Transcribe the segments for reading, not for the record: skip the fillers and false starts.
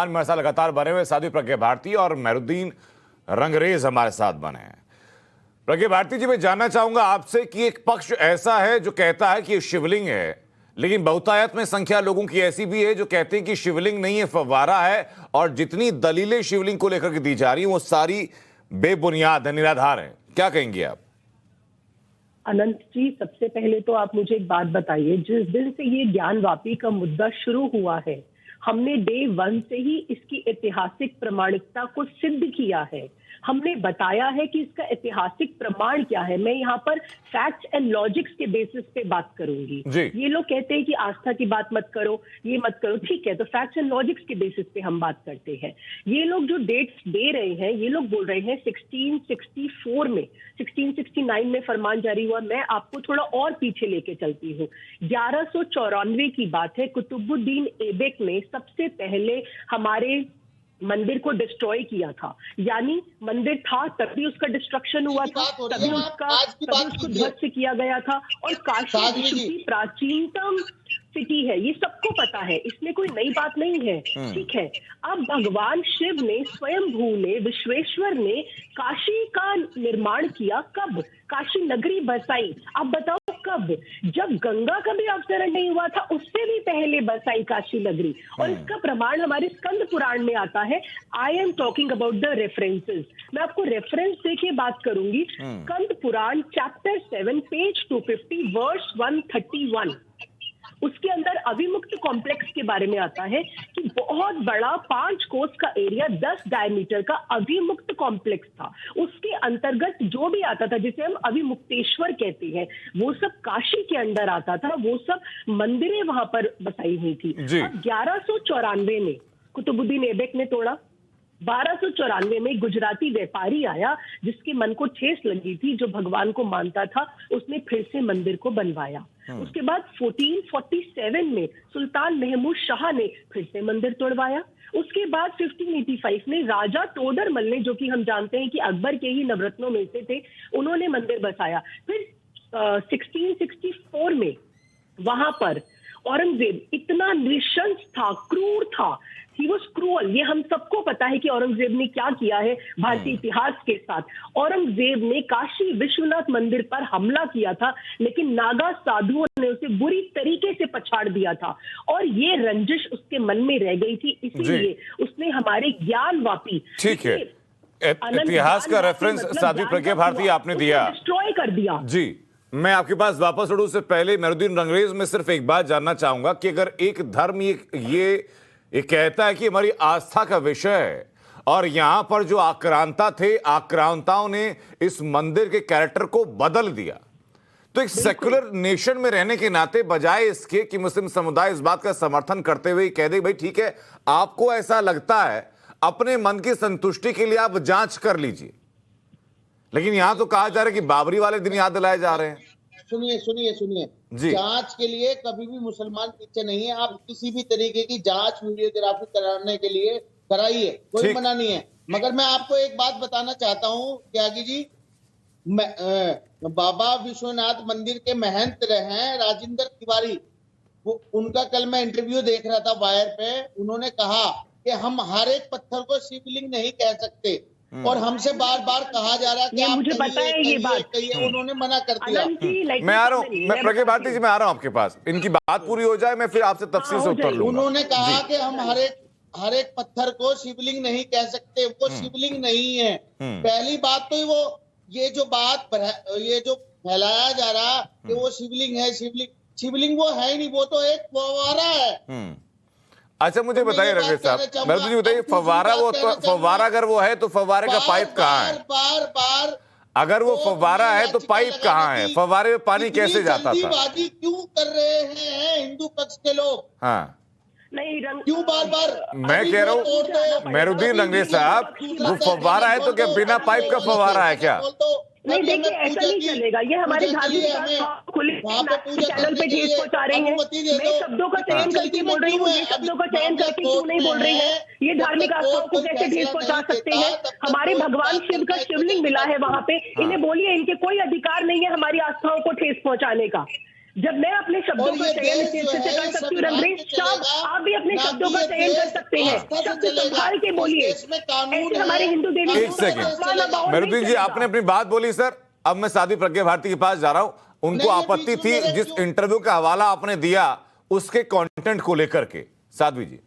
हमारे साथ लगातार बने हुए साध्वी प्रज्ञा भारती और मेहरुद्दीन रंगरेज हमारे साथ बने हैं। प्रज्ञा भारती जी, मैं जानना चाहूंगा आपसे कि एक पक्ष ऐसा है जो कहता है कि ये शिवलिंग है, लेकिन बहुतायत में संख्या लोगों की ऐसी भी है जो कहते हैं कि शिवलिंग नहीं है, फव्वारा है, और जितनी दलीलें शिवलिंग को लेकर के दी जा रही हैं वो सारी बेबुनियाद है, निराधार है। क्या कहेंगे आप? अनंत जी, सबसे पहले तो आप मुझे एक बात बताइए, जिस दिन से ये ज्ञानवापी का मुद्दा शुरू हुआ है, हमने डे 1 से ही इसकी ऐतिहासिक प्रमाणिकता को सिद्ध किया है। हमने बताया है कि इसका ऐतिहासिक प्रमाण क्या है। मैं यहाँ पर फैक्ट्स एंड लॉजिक्स के बेसिस पे बात करूंगी। ये लोग कहते हैं कि आस्था की बात मत करो, ये मत करो, ठीक है, तो फैक्ट्स एंड लॉजिक्स के बेसिस पे हम बात करते हैं। ये लोग जो डेट्स दे रहे हैं, ये लोग बोल रहे हैं 1664 में, 1669 में फरमान जारी हुआ। मैं आपको थोड़ा और पीछे लेके चलती हूँ। 1194 की बात है। कुतुबुद्दीन ऐबक ने सबसे पहले हमारे मंदिर को डिस्ट्रॉय किया था, यानी मंदिर था तभी उसका डिस्ट्रक्शन हुआ था, तभी उसको ध्वस्त किया गया था। और काशी विश्व की प्राचीनतम सिटी है, ये सबको पता है, इसमें कोई नई बात नहीं है, ठीक है। अब भगवान शिव ने, स्वयंभू ने, विश्वेश्वर ने काशी का निर्माण किया कब? काशी नगरी बसाई। अब बताओ कब? जब गंगा का भी अवतरण नहीं हुआ था, उससे भी पहले बसाई काशी नगरी। और इसका प्रमाण हमारे स्कंद पुराण में आता है। I am talking about the references. मैं आपको रेफरेंस देके बात करूंगी। Skanda Purana chapter 7 page 250 verse 131, उसके अंदर अभिमुक्त कॉम्प्लेक्स के बारे में आता है कि बहुत बड़ा 5 कोस का एरिया, 10 डायमीटर का अभिमुक्त कॉम्प्लेक्स था। उसके अंतर्गत जो भी आता था, जिसे हम अभिमुक्तेश्वर कहते हैं, वो सब काशी के अंदर आता था। वो सब मंदिरें वहां पर बसाई हुई थी। अब 1194 में कुतुबुद्दीन ऐबक ने तोड़ा। 1294 में गुजराती व्यापारी आया जिसके मन को ठेस लगी थी, जो भगवान को मानता था, उसने फिर से मंदिर को बनवाया। उसके बाद 1447 में सुल्तान महमूद शाह ने फिर से मंदिर तोड़वाया। उसके बाद 1585 में राजा तोडरमल ने, जो कि हम जानते हैं कि अकबर के ही नवरत्नों में से थे, उन्होंने मंदिर बसाया। फिर 1664 में वहां पर औरंगजेब इतना नृशंस था, क्रूर था, ही वाज क्रूअल। ये हम सबको पता है कि औरंगजेब ने क्या किया है भारतीय इतिहास के साथ। औरंगजेब ने काशी विश्वनाथ मंदिर पर हमला किया था, लेकिन नागा साधुओं ने उसे बुरी तरीके से पछाड़ दिया था, और ये रंजिश उसके मन में रह गई थी, इसीलिए उसने हमारे ज्ञानवापी, ठीक है, इतिहास का रेफरेंस साध्वी प्रज्ञा भारती आपने दिया, डिस्ट्रॉय कर दिया। जी, मैं आपके पास वापस लौटूं उससे पहले मेहरुद्दीन रंगरेज में सिर्फ एक बात जानना चाहूंगा कि अगर एक धर्म ये कहता है कि हमारी आस्था का विषय है, और यहां पर जो आक्रांता थे, आक्रांताओं ने इस मंदिर के कैरेक्टर को बदल दिया, तो एक सेक्युलर नेशन में रहने के नाते बजाय इसके कि मुस्लिम समुदाय इस बात का समर्थन करते हुए कह दे भाई ठीक है, आपको ऐसा लगता है, अपने मन की संतुष्टि के लिए आप जांच कर लीजिए, लेकिन यहां तो कहा जा रहा है कि बाबरी वाले दिन याद दिलाए जा रहे हैं। सुनिए जांच के लिए कभी भी मुसलमान पीछे नहीं है। आप किसी भी तरीके की जांच वीडियोग्राफी कराने के लिए कराइए, कोई मना नहीं है। मगर मैं आपको एक बात बताना चाहता हूँ त्यागी जी, बाबा विश्वनाथ मंदिर के महंत रहे हैं राजेंद्र तिवारी, वो उनका कल मैं इंटरव्यू देख रहा था वायर पे। उन्होंने कहा कि हम हर एक पत्थर को शिवलिंग नहीं कह सकते, और हमसे बार बार कहा जा रहा है कि आप मुझे पता है ये बात, उन्होंने मना कर दिया। मैं आ रहा हूँ, मैं प्रज्ञा भारती जी, मैं आ रहा हूँ आपके पास, इनकी बात पूरी हो जाए, मैं फिर आपसे तफसील से उत्तर लूंगा। उन्होंने कहा कि हम हर एक पत्थर को शिवलिंग नहीं कह सकते, वो शिवलिंग नहीं है। पहली बात तो वो ये जो फैलाया जा रहा कि वो शिवलिंग है, शिवलिंग वो है ही नहीं, वो तो एक फव्वारा है। अच्छा, मुझे बताइए रंगरेज साहब, मेहरुद्दीन जी बताइए, फव्वारा फव्वारा अगर वो है तो फव्वारे का पाइप कहाँ है? बार अगर वो फव्वारा है तो पाइप कहाँ है? फव्वारे में पानी कैसे जाता था? जल्दीबाजी क्यों कर रहे हैं हिंदू पक्ष के लोग? हाँ, नहीं, क्यों बार मैं कह रहा हूँ मेहरुद्दीन रंगरेज साहब, वो फव्वारा है तो क्या बिना पाइप का फव्वारा है क्या? नहीं, देखिए ऐसा नहीं चलेगा। ये हमारे धार्मिक खुले चैनल पे ठेस पहुंचा रहे हैं। मैं शब्दों का चयन करके बोल रही हूँ, ये शब्दों का चयन करके क्यों नहीं बोल रही है? ये धार्मिक आस्थाओं को कैसे ठेस पहुंचा सकते हैं? हमारे भगवान शिव का शिवलिंग मिला है वहां पे, इन्हें बोलिए, इनके कोई अधिकार नहीं है हमारी आस्थाओं को ठेस पहुंचाने का। जब मैं अपने शब्दों और का ये चयन देश इस जो से है, कर सकती हूँ संविधान रंगरेज से साहब, चलेगा, आप भी अपने ना शब्दों कि का ये चयन कर देश सकते हैं। आस्था से शब्द चलेगा। संभाल के इस बोलिए। देश में कानून ऐसे हमारे है, हिंदू देवी कानून एक सेकंड। अपमान अब और नहीं मेहरुद्दीन जी, चलेगा। आपने अपनी बात बोली सर, अब मैं साध्वी प्रज्ञा भारती के पास जा रहा हूं। उनको नहीं, ये आपत्ति बीच में थी मेरे जिस क्यों- इंटरव्यू का हवाला आपने दिया उसके कंटेंट को लेकर के। साध्वी जी,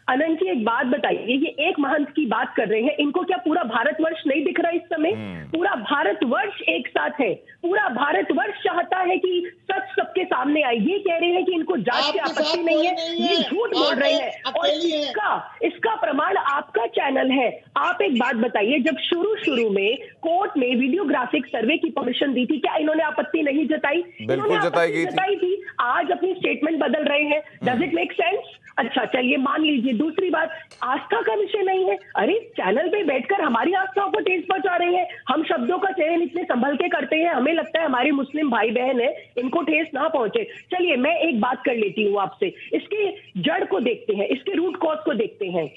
अनंत जी एक बात बताइए, ये एक महंत की बात कर रहे हैं, इनको क्या पूरा भारतवर्ष नहीं दिख रहा इस समय? पूरा भारतवर्ष एक साथ है, पूरा भारतवर्ष चाहता है कि सच सबके सामने आए। ये कह रहे हैं कि इनको जांच की आपके आपत्ति साथ नहीं कोई है, नहीं ये है। झूठ बोल आप रहे एक हैं। और अकेली हैं। इसका प्रमाण आपका चैनल है। आप एक बात बताइए, जब शुरू में कोर्ट ने वीडियोग्राफिक सर्वे की परमिशन दी थी, क्या इन्होंने आपत्ति नहीं जताई? इन्होंने जताई आपत्ति गई थी। जताई थी। आज अपनी स्टेटमेंट बदल रहे हैं। Does it make sense? अच्छा चलिए मान लीजिए। दूसरी बात, आस्था का विषय नहीं है। अरे चैनल पे बैठकर हमारी आस्थाओं को ठेस पहुंचा रहे हैं। हम शब्दों का चयन इतने संभल के करते हैं, हमें लगता है हमारे मुस्लिम भाई बहन है, इनको ठेस ना पहुंचे। चलिए मैं एक बात कर लेती हूँ आपसे, इसके जड़ को देखते हैं, इसके रूट कॉज को देखते हैं।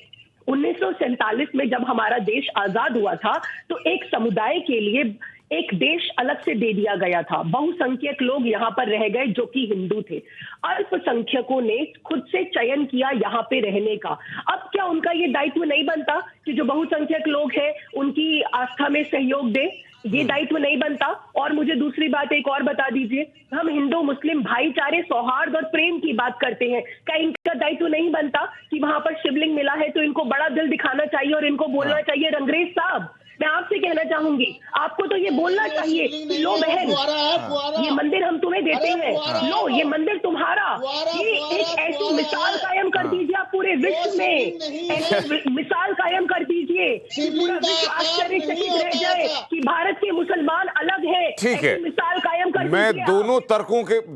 1947 में जब हमारा देश आजाद हुआ था तो एक समुदाय के लिए एक देश अलग से दे दिया गया था। बहुसंख्यक लोग यहाँ पर रह गए जो कि हिंदू थे। अल्पसंख्यकों ने खुद से चयन किया यहाँ पे रहने का। अब क्या उनका ये दायित्व नहीं बनता कि जो बहुसंख्यक लोग हैं उनकी आस्था में सहयोग दे? ये दायित्व नहीं बनता? और मुझे दूसरी बात एक और बता दीजिए, हम हिंदू मुस्लिम भाईचारे, सौहार्द और प्रेम की बात करते हैं, क्या इनका दायित्व नहीं बनता कि वहां पर शिवलिंग मिला है तो इनको बड़ा दिल दिखाना चाहिए और इनको बोलना चाहिए रंगरेज साहब? मैं आपसे कहना चाहूंगी, आपको तो ये बोलना चाहिए कि लो बहन, ये मंदिर हम तुम्हें देते हैं, लो ये मंदिर तुम्हारा। ये एक ऐसी मिसाल कायम कर दीजिए आप पूरे विश्व में, ऐसी मिसाल कायम कर दीजिए कि पूरा विश्व आश्चर्यचकित रह जाए कि भारत के मुसलमान अलग है। ठीक है, ऐसी मिसाल कायम कर मैं दीजिए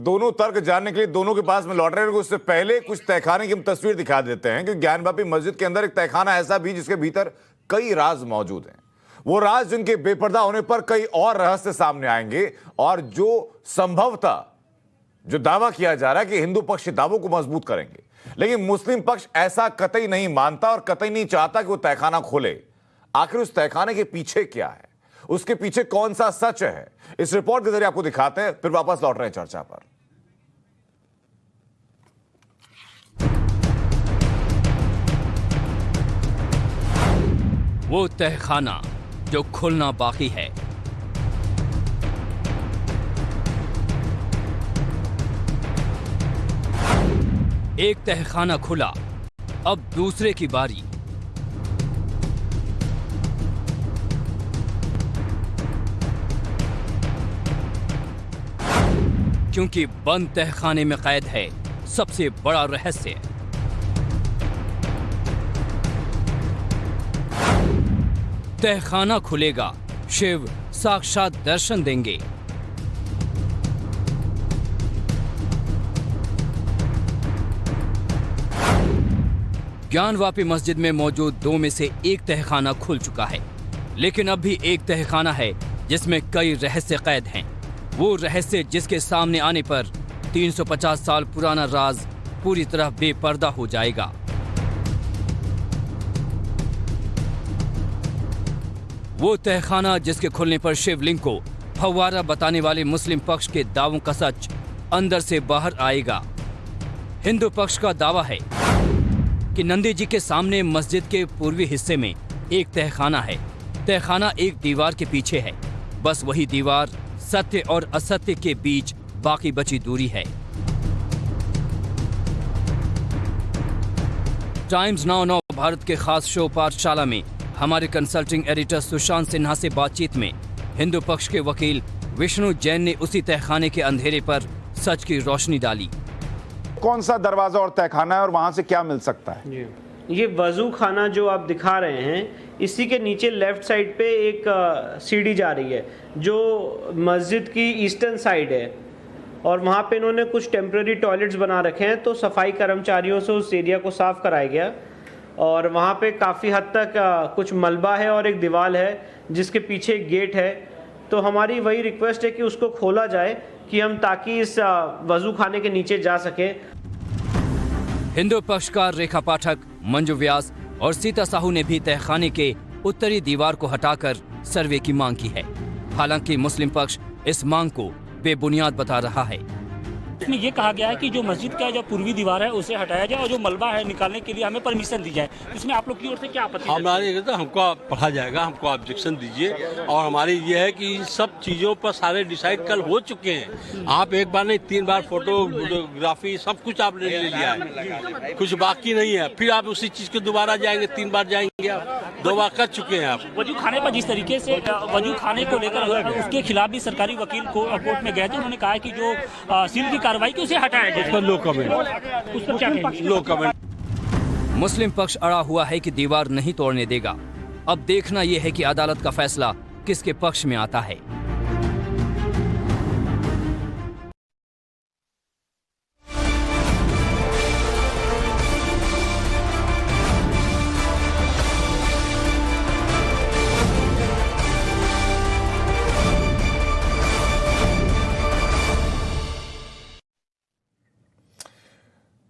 दोनों तर्क जानने के लिए दोनों के पास में लौट रहे हैं। उससे पहले कुछ तहखाने की हम तस्वीर दिखा देते हैं कि ज्ञानवापी मस्जिद के अंदर एक तहखाना ऐसा भी जिसके भीतर कई राज मौजूद हैं। वो राज जिनके बेपर्दा होने पर कई और रहस्य सामने आएंगे और जो संभवतः जो दावा किया जा रहा है कि हिंदू पक्ष दावों को मजबूत करेंगे, लेकिन मुस्लिम पक्ष ऐसा कतई नहीं मानता और कतई नहीं चाहता कि वो तहखाना खोले। आखिर उस तहखाने के पीछे क्या है, उसके पीछे कौन सा सच है, इस रिपोर्ट के जरिए आपको दिखाते हैं, फिर वापस लौट रहे हैं चर्चा पर। वो तहखाना जो खुलना बाकी है। एक तहखाना खुला, अब दूसरे की बारी। क्योंकि बंद तहखाने में कैद है सबसे बड़ा रहस्य। तहखाना खुलेगा, शिव साक्षात दर्शन देंगे। ज्ञानवापी मस्जिद में मौजूद दो में से एक तहखाना खुल चुका है, लेकिन अब भी एक तहखाना है जिसमें कई रहस्य कैद हैं। वो रहस्य जिसके सामने आने पर 350 साल पुराना राज पूरी तरह बेपर्दा हो जाएगा। वो तहखाना जिसके खुलने पर शिवलिंग को फव्वारा बताने वाले मुस्लिम पक्ष के दावों का सच अंदर से बाहर आएगा। हिंदू पक्ष का दावा है कि नंदी जी के सामने मस्जिद के पूर्वी हिस्से में एक तहखाना है। तहखाना एक दीवार के पीछे है, बस वही दीवार सत्य और असत्य के बीच बाकी बची दूरी है। टाइम्स नाउ भारत के खास शो पाठशाला में हमारे कंसल्टिंग एडिटर सुशांत सिन्हा से बातचीत में हिंदू पक्ष के वकील विष्णु जैन ने उसी तहखाने के अंधेरे पर सच की रोशनी डाली। कौन सा दरवाजा और तहखाना है और वहां से क्या मिल सकता है? ये वजू खाना जो आप दिखा रहे हैं, इसी के नीचे लेफ्ट साइड पे एक सीढ़ी जा रही है जो मस्जिद की ईस्टर्न साइड है, और वहाँ पे इन्होंने कुछ टेम्पररी टॉयलेट्स बना रखे हैं। तो सफाई कर्मचारियों से उस एरिया को साफ कराया गया और वहाँ पे काफ़ी हद तक कुछ मलबा है और एक दीवार है जिसके पीछे एक गेट है। तो हमारी वही रिक्वेस्ट है कि उसको खोला जाए कि हम ताकि इस वजू खाने के नीचे जा सकें। हिंदू पक्षकार रेखा पाठक, मंजू व्यास और सीता साहू ने भी तहखाने के उत्तरी दीवार को हटाकर सर्वे की मांग की है। हालांकि मुस्लिम पक्ष इस मांग को बेबुनियाद बता रहा है। इसमें ये कहा गया है कि जो मस्जिद का जो पूर्वी दीवार है उसे हटाया जाए और जो मलबा है निकालने के लिए हमें परमिशन दी जाए। इसमें आप लोग की ओर से क्या आपत्ति है? हमारे तो हमको पढ़ा जाएगा, हमको ऑब्जेक्शन दीजिए। और हमारी ये है कि इन सब चीज़ों पर सारे डिसाइड कल हो चुके हैं। आप एक बार नहीं 3 बार फोटोग्राफी सब कुछ आपने ले लिया है, कुछ बाकी नहीं है। फिर आप उसी चीज़ को दोबारा जाएंगे, 3 बार जाएंगे, आप 2 बार कर चुके हैं। आप वजू खाने पर जिस तरीके से वजू खाने को लेकर उसके खिलाफ भी सरकारी वकील कोर्ट में गए थे, उन्होंने कहा कि जो सील की कार्रवाई की उसे हटाया जाए। लो कमेंट, उस पर क्या कहेंगे? लो कमेंट। मुस्लिम पक्ष अड़ा हुआ है कि दीवार नहीं तोड़ने देगा। अब देखना यह है कि अदालत का फैसला किसके पक्ष में आता है।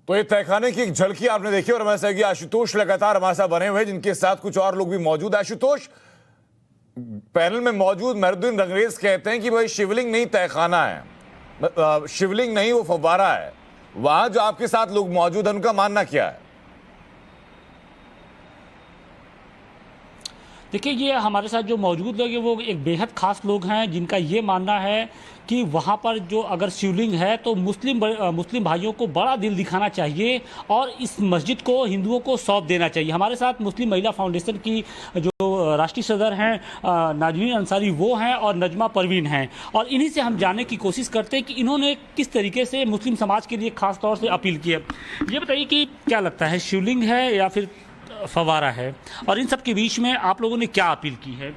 तो ये तहखाने की एक झलकी आपने देखी और हमारे साथ आशुतोष लगातार हमारे साथ बने हुए हैं, जिनके साथ कुछ और लोग भी मौजूद है। आशुतोष, पैनल में मौजूद मेहरुद्दीन रंगरेज कहते हैं कि भाई शिवलिंग नहीं तहखाना है, शिवलिंग नहीं वो फव्वारा है। वहां जो आपके साथ लोग मौजूद हैं उनका मानना क्या है? देखिए, ये हमारे साथ जो मौजूद लोग हैं वो एक बेहद खास लोग हैं, जिनका ये मानना है कि वहाँ पर जो अगर शिवलिंग है तो मुस्लिम भाइयों को बड़ा दिल दिखाना चाहिए और इस मस्जिद को हिंदुओं को सौंप देना चाहिए। हमारे साथ मुस्लिम महिला फाउंडेशन की जो राष्ट्रीय सदर हैं नाजनीन अंसारी वो हैं और नजमा परवीन हैं, और इन्हीं से हम जानने की कोशिश करते हैं कि इन्होंने किस तरीके से मुस्लिम समाज के लिए खास तौर से अपील की है। ये बताइए कि क्या लगता है, शिवलिंग है या फिर फवारा है, और इन सब के बीच में आप लोगों ने क्या अपील की है?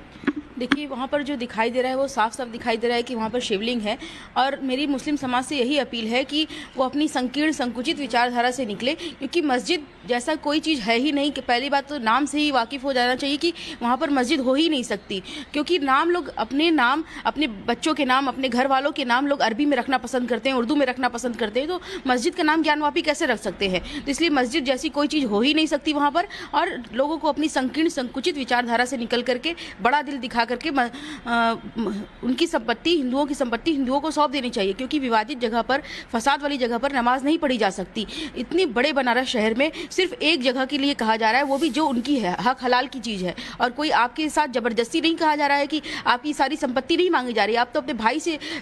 देखिए, वहाँ पर जो दिखाई दे रहा है वो साफ साफ दिखाई दे रहा है कि वहाँ पर शिवलिंग है, और मेरी मुस्लिम समाज से यही अपील है कि वो अपनी संकीर्ण संकुचित विचारधारा से निकले, क्योंकि मस्जिद जैसा कोई चीज़ है ही नहीं। कि पहली बात तो नाम से ही वाकिफ़ हो जाना चाहिए कि वहाँ पर मस्जिद हो ही नहीं सकती, क्योंकि नाम लोग अपने नाम, अपने बच्चों के नाम, अपने घर वालों के नाम लोग अरबी में रखना पसंद करते हैं, उर्दू में रखना पसंद करते हैं, तो मस्जिद का नाम ज्ञानवापी कैसे रख सकते हैं? तो इसलिए मस्जिद जैसी कोई चीज़ हो ही नहीं सकती वहाँ पर, और लोगों को अपनी संकीर्ण संकुचित विचारधारा से निकल करके बड़ा दिल दिखा करके उनकी संपत्ति, हिंदुओं की संपत्ति हिंदुओं को सौंप देनी चाहिए, क्योंकि विवादित जगह पर, फसाद वाली जगह पर नमाज नहीं पढ़ी जा सकती। इतनी बड़े बनारस शहर में सिर्फ एक जगह के लिए कहा जा रहा है, वो भी जो उनकी है, हक हलाल की चीज़ है, और कोई आपके साथ जबरदस्ती नहीं कहा जा रहा है कि आपकी सारी संपत्ति नहीं मांगी जा रही है। आप तो अपने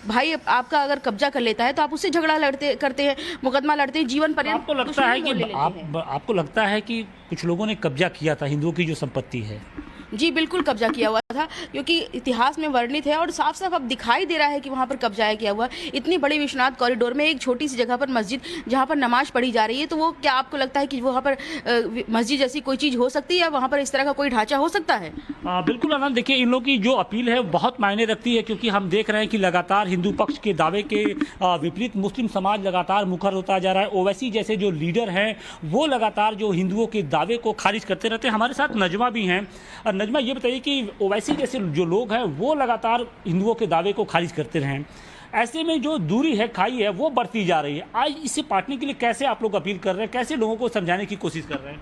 भाई आपका अगर कब्जा कर लेता है तो आप उससे झगड़ा करते हैं, मुकदमा लड़ते हैं, जीवन पर्यंत। आपको लगता है कि आपको लगता है कि कुछ लोगों ने कब्जा किया था हिंदुओं की जो संपत्ति है? जी बिल्कुल कब्जा किया हुआ था, क्योंकि इतिहास में वर्णित है और साफ साफ अब दिखाई दे रहा है कि वहाँ पर कब्जा किया हुआ। इतनी बड़ी विश्वनाथ कॉरिडोर में एक छोटी सी जगह पर मस्जिद जहाँ पर नमाज पढ़ी जा रही है, तो वो क्या आपको लगता है कि वहाँ पर मस्जिद जैसी कोई चीज़ हो सकती है या वहाँ पर इस तरह का कोई ढांचा हो सकता है? बिल्कुल आनंद, देखिए इन लोगों की जो अपील है बहुत मायने रखती है, क्योंकि हम देख रहे हैं कि लगातार हिंदू पक्ष के दावे के विपरीत मुस्लिम समाज लगातार मुखर होता जा रहा है। ओवैसी जैसे जो लीडर हैं वो लगातार जो हिंदुओं के दावे को खारिज करते रहते हैं। हमारे साथ नजमा भी हैं। नजमा, ये बताइए कि ओवैसी जैसे जो लोग हैं वो लगातार हिंदुओं के दावे को खारिज करते रहे, ऐसे में जो दूरी है, खाई है, वो बढ़ती जा रही है। आज इसे पाटने के लिए कैसे आप लोग अपील कर रहे हैं, कैसे लोगों को समझाने की कोशिश कर रहे हैं?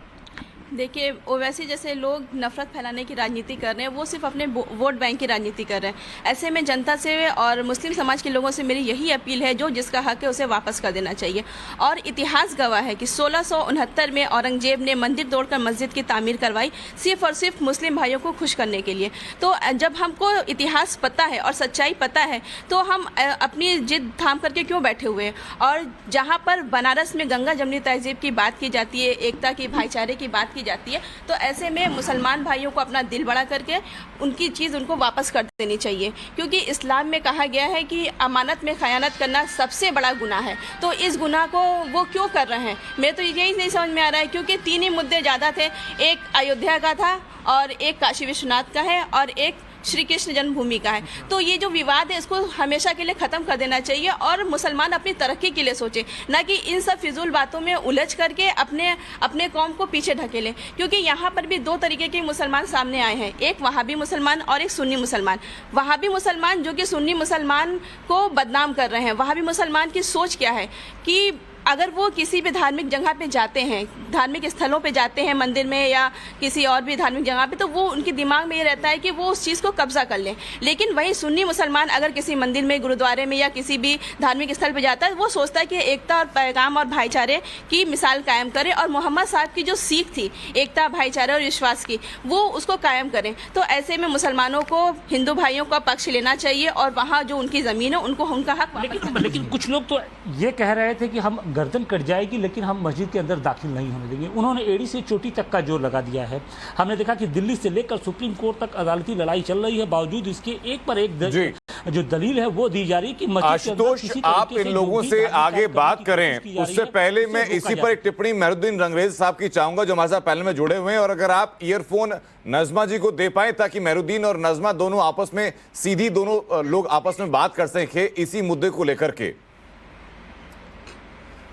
देखिए, ओवैसी जैसे लोग नफरत फैलाने की राजनीति कर रहे हैं, वो सिर्फ अपने वोट बैंक की राजनीति कर रहे हैं। ऐसे में जनता से और मुस्लिम समाज के लोगों से मेरी यही अपील है, जो जिसका हक है उसे वापस कर देना चाहिए। और इतिहास गवाह है कि 1669 में औरंगजेब ने मंदिर तोड़कर मस्जिद की तामीर करवाई, सिर्फ और सिर्फ मुस्लिम भाइयों को खुश करने के लिए। तो जब हमको इतिहास पता है और सच्चाई पता है, तो हम अपनी जिद थाम करके क्यों बैठे हुए हैं? और जहाँ पर बनारस में गंगा जमनी तहजीब की बात की जाती है, एकता की, भाईचारे की बात की जाती है, तो ऐसे में मुसलमान भाइयों को अपना दिल बड़ा करके उनकी चीज़ उनको वापस कर देनी चाहिए, क्योंकि इस्लाम में कहा गया है कि अमानत में खयानत करना सबसे बड़ा गुनाह है। तो इस गुनाह को वो क्यों कर रहे हैं? मेरे तो यही नहीं समझ में आ रहा है, क्योंकि 3 ही मुद्दे ज़्यादा थे, एक अयोध्या का था और एक काशी विश्वनाथ का है और एक श्री कृष्ण जन्मभूमि का है। तो ये जो विवाद है इसको हमेशा के लिए ख़त्म कर देना चाहिए और मुसलमान अपनी तरक्की के लिए सोचे, ना कि इन सब फिजूल बातों में उलझ करके अपने कौम को पीछे ढकेले। क्योंकि यहाँ पर भी 2 तरीके के मुसलमान सामने आए हैं, एक वहाबी मुसलमान और एक सुन्नी मुसलमान। वहाबी मुसलमान जो कि सुन्नी मुसलमान को बदनाम कर रहे हैं। वहाबी मुसलमान की सोच क्या है कि अगर वो किसी भी धार्मिक जगह पे जाते हैं, धार्मिक स्थलों पे जाते हैं, मंदिर में या किसी और भी धार्मिक जगह पे, तो वो उनके दिमाग में ये रहता है कि वो उस चीज़ को कब्जा कर लें। लेकिन वहीं सुन्नी मुसलमान अगर किसी मंदिर में, गुरुद्वारे में या किसी भी धार्मिक स्थल पे जाता है, वो सोचता है कि एकता और पैगाम और भाईचारे की मिसाल कायम करें और मोहम्मद साहब की जो सीख थी एकता, भाईचारे और विश्वास की, वो उसको कायम करें। तो ऐसे में मुसलमानों को हिंदू भाइयों का पक्ष लेना चाहिए और वहाँ जो उनकी ज़मीन है उनको उनका हक लेकिन कुछ लोग तो ये कह रहे थे कि हम गर्दन कट जाएगी लेकिन हम मस्जिद के अंदर दाखिल नहीं होने देंगे। उन्होंने एड़ी से चोटी तक का जोर लगा दिया है। हमने देखा कि दिल्ली से लेकर सुप्रीम कोर्ट तक अदालती लड़ाई चल रही है, बावजूद इसके एक पर एक जो दलील है वो दी जा रही है कि आशुतोष, आप इन लोगों से आगे बात करें उससे पहले मैं इसी पर एक टिप्पणी मेहरुद्दीन रंगरेज साहब की चाहूंगा जो हमारे साथ पैनल में जुड़े हुए हैं, और अगर आप ईयरफोन नजमा जी को दे पाए ताकि मेहरुद्दीन और नजमा दोनों आपस में सीधी दोनों लोग आपस में बात कर सके इसी मुद्दे को लेकर के।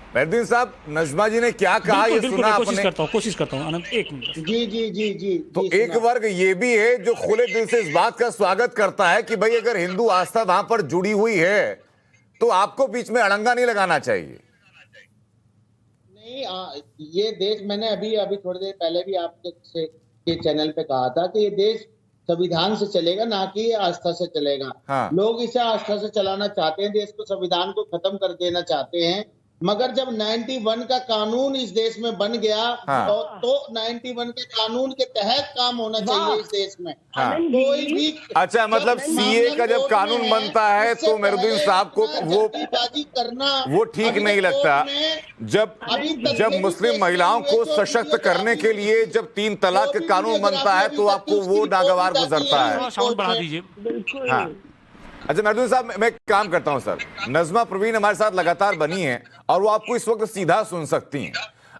मेहरुद्दीन साहब, नजमा जी ने क्या कहा ये सुना आपने? कोशिश करता हूं अनंत, एक मिनट। जी। तो एक वर्ग ये भी है जो खुले दिल से इस बात का स्वागत करता है कि भाई अगर हिंदू आस्था वहां पर जुड़ी हुई है तो आपको बीच में अड़ंगा नहीं लगाना चाहिए। नहीं, ये देश, मैंने अभी थोड़ी देर पहले भी आपके चैनल पे कहा था कि ये देश संविधान से चलेगा, ना कि आस्था से चलेगा। हाँ। लोग इसे आस्था से चलाना चाहते हैं, देश को, संविधान को खत्म कर देना चाहते हैं। मगर जब 91 का कानून इस देश में बन गया, हाँ। तो 91 के कानून के तहत काम होना चाहिए इस देश में। हाँ। कोई भी, अच्छा, मतलब सीए का जब कानून बनता है तो मेहरुद्दीन साहब को जल्दीबाजी करना वो ठीक नहीं लगता। जब मुस्लिम महिलाओं को सशक्त करने के लिए जब 3 तलाक का कानून बनता है तो आपको वो नागवार गुजरता है। साउंड बढ़ा दीजिए। हाँ। अच्छा मेहरुद्दीन साहब, मैं काम करता हूं सर। नजमा प्रवीण हमारे साथ लगातार बनी है और वो आपको इस वक्त सीधा सुन सकती हैं।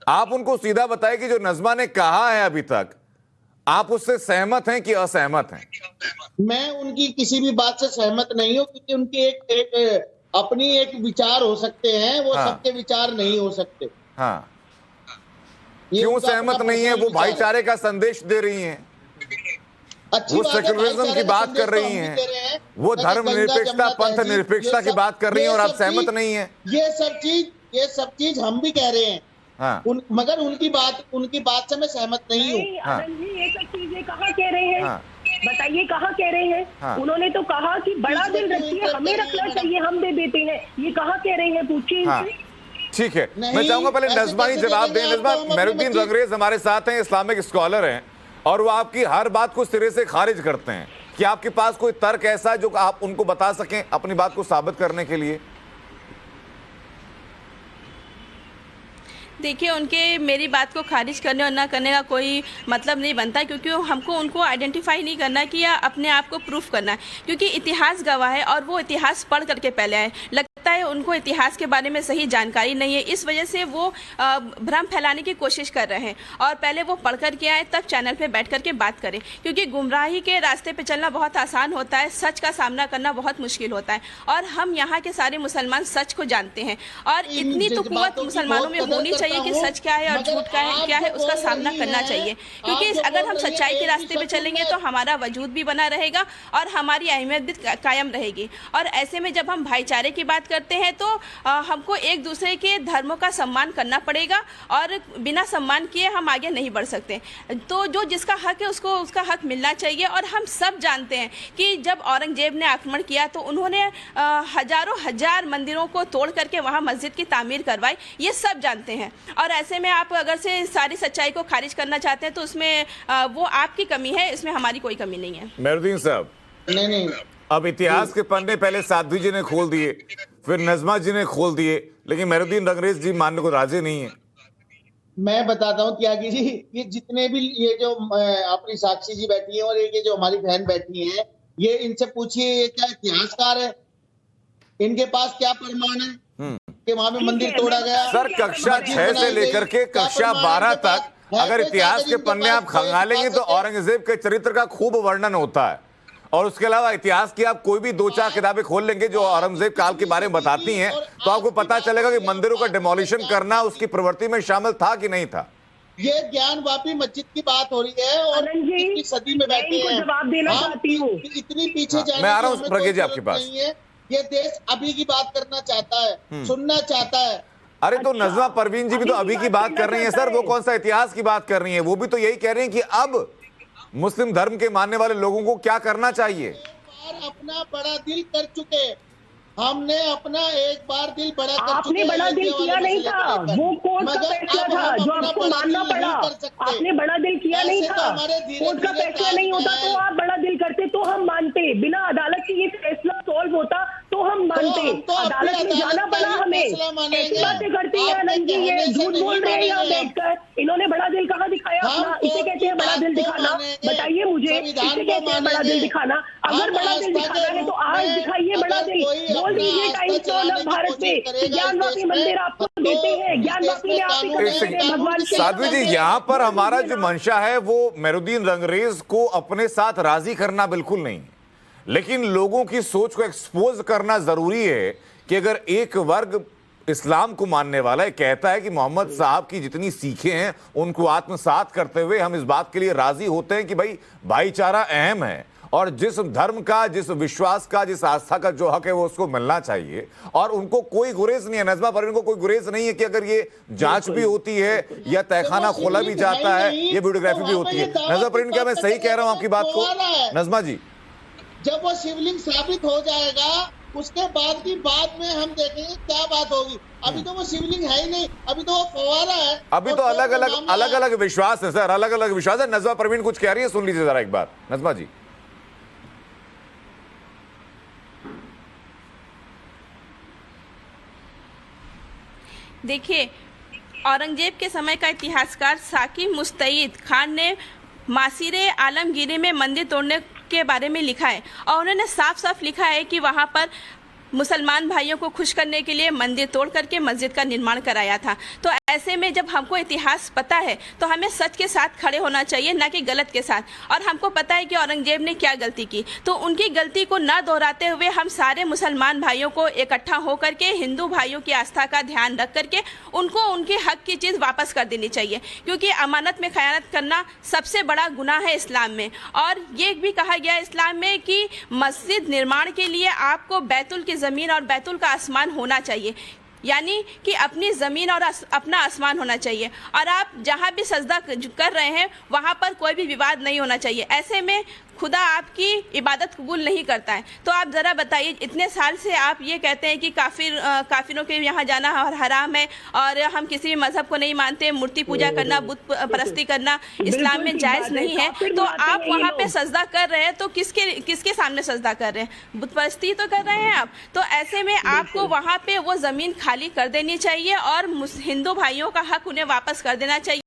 आप उनको सीधा बताएं कि जो नजमा ने कहा है अभी तक, आप उससे सहमत हैं कि असहमत हैं? मैं उनकी किसी भी बात से सहमत नहीं हूं, क्योंकि उनकी अपनी एक विचार हो सकते हैं, वो हाँ। सबके विचार नहीं हो सकते। हाँ, क्यों सहमत नहीं है? वो भाईचारे का संदेश दे रही हैं, वो सेक्युलरिज्म की बात कर रही हैं, वो धर्म निरपेक्षता, पंथ निरपेक्षता की बात कर रही हैं और आप सहमत नहीं हैं। ये सब चीज हम भी कह रहे हैं। हाँ। मगर उनकी बात से मैं सहमत नहीं हूँ। हाँ। ये सब चीजें कहाँ कह रहे हैं? हाँ। बताइए कहाँ कह रहे हैं? हाँ। उन्होंने तो कहा कि बड़ा दिल रखिए, हमें रखना चाहिए, हम दे देते हैं। ये कहाँ कह रहे हैं? पूछिए। हाँ। ठीक है, मैं चाहूंगा पहले नजमा ही जवाब दें। नजमा, मेहरुद्दीन रंगरेज हमारे साथ हैं, इस्लामिक स्कॉलर हैं और वो आपकी हर बात को सिरे से खारिज करते हैं। क्या आपके पास कोई तर्क ऐसा है जो आप उनको बता सकें अपनी बात को साबित करने के लिए? देखिए, उनके मेरी बात को खारिज करने और ना करने का कोई मतलब नहीं बनता, क्योंकि हमको उनको आइडेंटिफाई नहीं करना कि या अपने आप को प्रूफ करना है, क्योंकि इतिहास गवाह है और वो इतिहास पढ़ करके पहले आए। लगता है उनको इतिहास के बारे में सही जानकारी नहीं है, इस वजह से वो भ्रम फैलाने की कोशिश कर रहे हैं। और पहले वो पढ़ कर के आए तब चैनल पे बैठ कर के बात करें, क्योंकि गुमराही के रास्ते पे चलना बहुत आसान होता है, सच का सामना करना बहुत मुश्किल होता है। और हम यहाँ के सारे मुसलमान सच को जानते हैं और इतनी तो कुव्वत मुसलमानों में होनी चाहिए कि सच क्या है और झूठ क्या है उसका सामना करना चाहिए। क्योंकि अगर हम सच्चाई के रास्ते पे चलेंगे तो हमारा वजूद भी बना रहेगा और हमारी अहमियत भी कायम रहेगी। और ऐसे में जब हम भाईचारे की बात करते हैं तो हमको एक दूसरे के धर्मों का सम्मान करना पड़ेगा और बिना सम्मान किए हम आगे नहीं बढ़ सकते। तो जो जिसका हक है उसको उसका हक मिलना चाहिए। और हम सब जानते हैं कि जब औरंगजेब ने आक्रमण किया तो उन्होंने हजारों हजार मंदिरों को तोड़ करके वहाँ मस्जिद की तामीर करवाई, ये सब जानते हैं। और ऐसे में आप अगर से सारी सच्चाई को खारिज करना चाहते हैं तो उसमें वो आपकी कमी है, इसमें हमारी कोई कमी नहीं है। मेहरुद्दीन साहब, नहीं, अब इतिहास के पन्ने पहले साध्वी जी ने खोल दिए, फिर नजमा जी ने खोल दिए, लेकिन मेहरुद्दीन रंगरेज जी मानने को राजी नहीं है। मैं बताता हूँ त्यागी जी, ये जितने भी ये जो अपनी साक्षी जी बैठी है और ये जो हमारी बहन बैठी है, ये इनसे पूछिए ये क्या इतिहासकार है, इनके पास क्या प्रमाण है कि वहां पे मंदिर तोड़ा गया? सर, कक्षा 6 से लेकर के कक्षा 12 तक अगर इतिहास के पन्ने आप खंगालेंगे तो औरंगजेब के चरित्र का खूब वर्णन होता है। और उसके अलावा इतिहास की आप कोई भी 2-4 किताबें खोल लेंगे जो औरंगजेब काल के बारे में बताती हैं तो आपको पता चलेगा कि मंदिरों का डिमोलिशन करना उसकी प्रवृत्ति में शामिल था कि नहीं था। ये ज्ञानवापी मस्जिद की बात हो रही है और इतनी सदी में बैठे हैं। जवाब देना चाहती हूँ, इतनी पीछे जाने मैं आ रहा की हूँ प्रज्ञा जी आपके पास। नहीं है। ये देश अभी की बात करना चाहता है, सुनना चाहता है। अरे तो अच्छा, नजमा परवीन जी भी तो अभी की बात कर रही हैं सर, वो कौन सा इतिहास की बात कर रही हैं? वो भी तो यही कह रहे हैं कि अब मुस्लिम धर्म के मानने वाले लोगों को क्या करना चाहिए। अपना बड़ा दिल कर चुके, हमने अपना एक बार दिल बड़ा कर चुके। आपने बड़ा दिल किया नहीं था, वो कोर्ट का फैसला था जो आपको मानना पड़ा। आपने बड़ा दिल किया नहीं था, कोर्ट का फैसला नहीं होता तो आप बड़ा दिल करते तो हम मानते, बिना अदालत के ये फैसला सॉल्व होता तो हम मानते। अदालत में जाना पड़ा हमें। ऐसी बातें करते हैं आनंद जी, ये झूठ बोल रहे हैं यहाँ बैठकर। इन्होंने बड़ा दिल कहाँ दिखाया अपना? इसे कहते हैं बड़ा दिल दिखाना? बताइए मुझे, इसे कहते हैं बड़ा दिल दिखाना? अगर बड़ा दिल दिखाना है तो आज दिखाइए बड़ा दिल। बोल दीजिए टाइम्स ऑफ भारत में कि ज्ञानवापी मंदिर आपको देते हैं, ज्ञानवापी में आप भगवान। साध्वी जी, यहाँ पर हमारा जो मंशा है वो मेहरुद्दीन रंगरेज को अपने साथ राजी करना बिल्कुल नहीं, लेकिन लोगों की सोच को एक्सपोज करना जरूरी है कि अगर एक वर्ग इस्लाम को मानने वाला है कहता है कि मोहम्मद साहब की जितनी सीखें हैं उनको आत्मसात करते हुए हम इस बात के लिए राजी होते हैं कि भाई भाईचारा अहम है और जिस धर्म का, जिस विश्वास का, जिस आस्था का जो हक है वो उसको मिलना चाहिए, और उनको कोई गुरेज नहीं है। नजमा परवीन को कोई गुरेज नहीं है कि अगर ये जांच भी होती है या तहखाना खोला भी जाता है, ये वीडियोग्राफी भी होती है। नजमा परवीन, क्या मैं सही कह रहा हूं आपकी बात को? नजमा जी, जब वो शिवलिंग साबित हो जाएगा उसके बाद की बाद में हम देखेंगे क्या बात होगी। अभी तो वो शिवलिंग है ही नहीं, अभी तो वो फवारा है। अभी तो अलग अलग विश्वास है सर, अलग अलग विश्वास है। नजमा परवीन कुछ कह रही है, सुन लीजिए जरा एक बार। नजमा जी, देखिए, औरंगजेब के समय का इतिहासकार साकी मुस्तईद खान ने मासीरे आलमगीरी में मंदिर तोड़ने के बारे में लिखा है और उन्होंने साफ साफ लिखा है कि वहाँ पर मुसलमान भाइयों को खुश करने के लिए मंदिर तोड़ करके मस्जिद का निर्माण कराया था। तो ऐसे में जब हमको इतिहास पता है तो हमें सच के साथ खड़े होना चाहिए, ना कि गलत के साथ। और हमको पता है कि औरंगजेब ने क्या गलती की, तो उनकी गलती को ना दोहराते हुए हम सारे मुसलमान भाइयों को इकट्ठा होकर के हिंदू भाइयों की आस्था का ध्यान रख करके उनको उनके हक की चीज़ वापस कर देनी चाहिए, क्योंकि अमानत में खयानत करना सबसे बड़ा गुनाह है इस्लाम में। और ये भी कहा गया इस्लाम में कि मस्जिद निर्माण के लिए आपको बैतुल की ज़मीन और बैतुल का आसमान होना चाहिए, यानी कि अपनी ज़मीन और अपना आसमान होना चाहिए, और आप जहाँ भी सजदा कर रहे हैं वहाँ पर कोई भी विवाद नहीं होना चाहिए। ऐसे में खुदा आपकी इबादत कबूल नहीं करता है। तो आप ज़रा बताइए, इतने साल से आप ये कहते हैं कि काफिरों के यहाँ जाना हराम है और हम किसी भी मज़हब को नहीं मानते, मूर्ति पूजा करना, बुत परस्ती करना इस्लाम में जायज़ नहीं है, तो आप वहाँ पे सजदा कर रहे हैं तो किसके सामने सजदा कर रहे हैं? बुत परस्ती तो कर रहे हैं आप। तो ऐसे में आपको वहाँ पे वो ज़मीन खाली कर देनी चाहिए और हिंदू भाइयों का हक उन्हें वापस कर देना चाहिए।